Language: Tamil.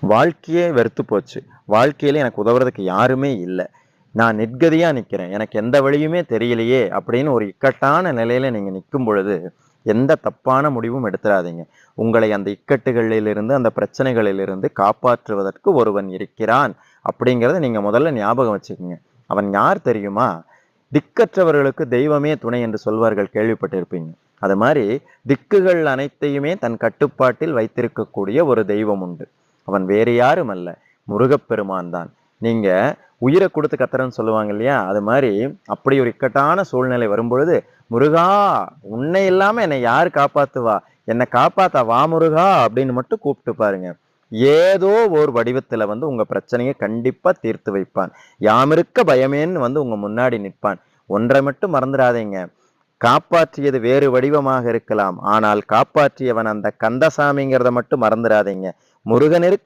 வாழ்க்கையே வெறுத்து போச்சு. வாழ்க்கையில எனக்கு உதவுறதுக்கு யாருமே இல்ல. நான் நிர்கதியா நிக்கிறேன். எனக்கு எந்த வழியுமே தெரியலையே! அப்படின்னு ஒரு இக்கட்டான நிலையில நீங்க நிக்கும் பொழுது, எந்த தப்பான முடிவும் எடுத்துறாதீங்க. உங்களை அந்த இக்கட்டுகளிலிருந்து, அந்த பிரச்சனைகளிலிருந்து காப்பாற்றுவதற்கு ஒருவன் இருக்கிறான். அப்படிங்கிறத நீங்க முதல்ல ஞாபகம் வச்சுக்கங்க. அவன் யார் தெரியுமா? திக்கற்றவர்களுக்கு தெய்வமே துணை என்று சொல்வார்கள் கேள்விப்பட்டிருப்பீங்க. அது மாரி திக்குகள் அனைத்தையுமே தன் கட்டுப்பாட்டில் வைத்திருக்கக்கூடிய ஒரு தெய்வம் உண்டு. அவன் வேறு யாரும் அல்ல. முருகப்பெருமான் தான். நீங்க உயிர குடுத்து கத்துறேன்னு சொல்லுவாங்க இல்லையா? அது மாரி அப்படி ஒரு இக்கட்டான சூழ்நிலை வரும்பொழுது, "முருகா! உன்னை இல்லாம என்னை யாரு காப்பாத்துவா? என்ன காப்பாத்த வா முருகா!" அப்படின்னு மட்டும் கூப்பிட்டு பாருங்க. ஏதோ ஒரு வடிவத்துல வந்து உங்க பிரச்சனைய கண்டிப்பா தீர்த்து வைப்பான். யாமிருக்க பயமேன்னு வந்து உங்க முன்னாடி நிற்பான். ஒன்றை மட்டும் மறந்துடாதீங்க. காப்பாற்றியது வேறு வடிவமாக இருக்கலாம். ஆனால் காப்பாற்றியவன் அந்த கந்தசாமிங்கிறத மட்டும் மறந்துடாதீங்க. முருகன் இருக்க